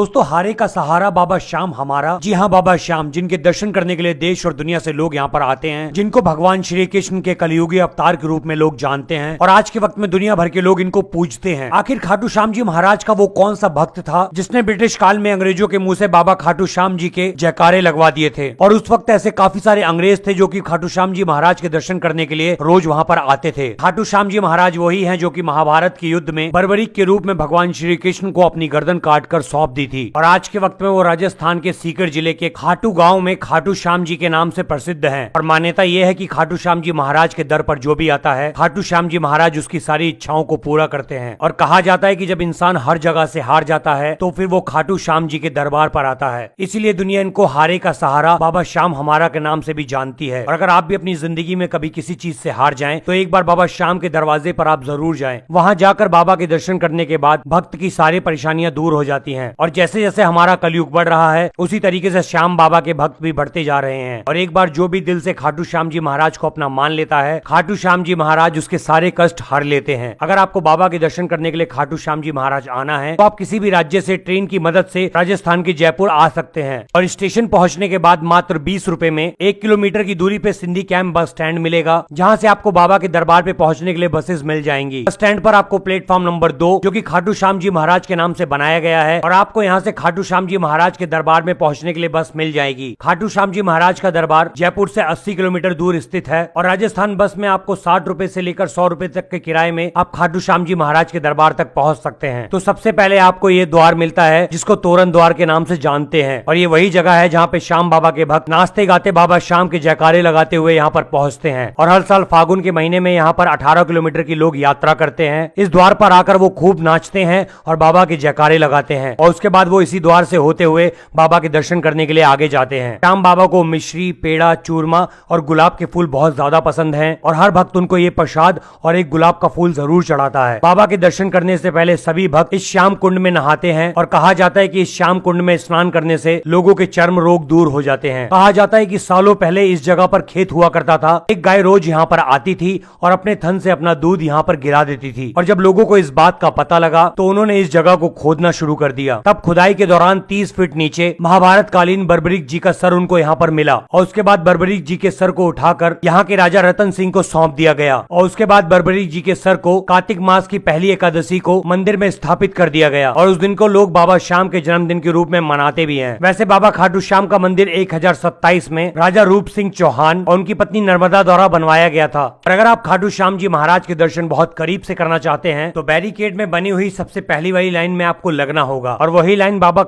दोस्तों, हारे का सहारा बाबा श्याम हमारा। जी हाँ, बाबा श्याम, जिनके दर्शन करने के लिए देश और दुनिया से लोग यहाँ पर आते हैं, जिनको भगवान श्री कृष्ण के कलयुगी अवतार के रूप में लोग जानते हैं और आज के वक्त में दुनिया भर के लोग इनको पूजते हैं। आखिर खाटू श्याम जी महाराज का वो कौन सा भक्त था जिसने ब्रिटिश काल में अंग्रेजों के मुंह से बाबा खाटू श्याम जी के जयकारे लगवा दिए थे? और उस वक्त ऐसे काफी सारे अंग्रेज थे जो कि खाटू श्याम जी महाराज के दर्शन करने के लिए रोज वहाँ पर आते थे। खाटू श्याम जी महाराज वही है जो कि महाभारत के युद्ध में बर्बरीक के रूप में भगवान श्री कृष्ण को अपनी गर्दन काटकर सौंप दी थी और आज के वक्त में वो राजस्थान के सीकर जिले के खाटू गांव में खाटू श्याम जी के नाम से प्रसिद्ध हैं। और मान्यता यह है कि खाटू श्याम जी महाराज के दर पर जो भी आता है, खाटू श्याम जी महाराज उसकी सारी इच्छाओं को पूरा करते हैं। और कहा जाता है कि जब इंसान हर जगह से हार जाता है तो फिर वो खाटू श्याम जी के दरबार पर आता है। इसीलिए दुनिया इनको हारे का सहारा बाबा श्याम हमारा के नाम से भी जानती है। और अगर आप भी अपनी जिंदगी में कभी किसी चीज से हार जाएं तो एक बार बाबा श्याम के दरवाजे पर आप जरूर जाएं। वहां जाकर बाबा के दर्शन करने के बाद भक्त की सारी परेशानियां दूर हो जाती हैं। और जैसे जैसे हमारा कलयुग बढ़ रहा है उसी तरीके से श्याम बाबा के भक्त भी बढ़ते जा रहे हैं। और एक बार जो भी दिल से खाटू श्याम जी महाराज को अपना मान लेता है, खाटू श्याम जी महाराज उसके सारे कष्ट हर लेते हैं। अगर आपको बाबा के दर्शन करने के लिए खाटू श्याम जी महाराज आना है तो आप किसी भी राज्य से ट्रेन की मदद से राजस्थान के जयपुर आ सकते हैं। और स्टेशन पहुंचने के बाद मात्र 20 रुपए में 1 किलोमीटर की दूरी पे सिंधी कैंप बस स्टैंड मिलेगा, जहां से आपको बाबा के दरबार पे पहुंचने के लिए बसेस मिल जाएंगी। बस स्टैंड पर आपको प्लेटफॉर्म नंबर 2 जो कि खाटू श्याम जी महाराज के नाम से बनाया गया है, और आपको यहां से खाटू श्याम जी महाराज के दरबार में पहुंचने के लिए बस मिल जाएगी। खाटू श्याम जी महाराज का दरबार जयपुर से 80 किलोमीटर दूर स्थित है और राजस्थान बस में आपको 60 रुपए से लेकर 100 रुपए तक के किराए में आप खाटू श्याम जी महाराज के दरबार तक पहुंच सकते हैं। तो सबसे पहले आपको ये द्वार मिलता है जिसको तोरण द्वार के नाम से जानते हैं, और ये वही जगह है जहाँ पे श्याम बाबा के भक्त नाचते गाते बाबा श्याम के जयकारे लगाते हुए यहाँ पर पहुंचते हैं। और हर साल फागुन के महीने में यहाँ पर 18 किलोमीटर की लोग यात्रा करते हैं। इस द्वार पर आकर वो खूब नाचते हैं और बाबा के जयकारे लगाते हैं, और उसके बाद वो इसी द्वार से होते हुए बाबा के दर्शन करने के लिए आगे जाते हैं। श्याम बाबा को मिश्री, पेड़ा, चूरमा और गुलाब के फूल बहुत ज्यादा पसंद हैं और हर भक्त उनको ये प्रसाद और एक गुलाब का फूल जरूर चढ़ाता है। बाबा के दर्शन करने से पहले सभी भक्त इस श्याम कुंड में नहाते हैं और कहा जाता है कि इस श्याम कुंड में स्नान करने से लोगों के चर्म रोग दूर हो जाते हैं। कहा जाता है कि सालों पहले इस जगह पर खेत हुआ करता था। एक गाय रोज यहाँ पर आती थी और अपने थन से अपना दूध यहाँ पर गिरा देती थी, और जब लोगों को इस बात का पता लगा तो उन्होंने इस जगह को खोदना शुरू कर दिया। तब खुदाई के दौरान 30 फीट नीचे महाभारत कालीन बर्बरीक जी का सर उनको यहाँ पर मिला, और उसके बाद बर्बरीक जी के सर को उठाकर यहाँ के राजा रतन सिंह को सौंप दिया गया। और उसके बाद बर्बरीक जी के सर को कार्तिक मास की पहली एकादशी को मंदिर में स्थापित कर दिया गया, और उस दिन को लोग बाबा श्याम के जन्मदिन के रूप में मनाते भी हैं। वैसे बाबा खाटू श्याम का मंदिर 1027 में राजा रूप सिंह चौहान और उनकी पत्नी नर्मदा द्वारा बनवाया गया था। और अगर आप खाटू श्याम जी महाराज के दर्शन बहुत करीब से करना चाहते हैं तो बैरिकेड में बनी हुई सबसे पहली वाली लाइन में आपको लगना होगा, और वही लाइन बाबा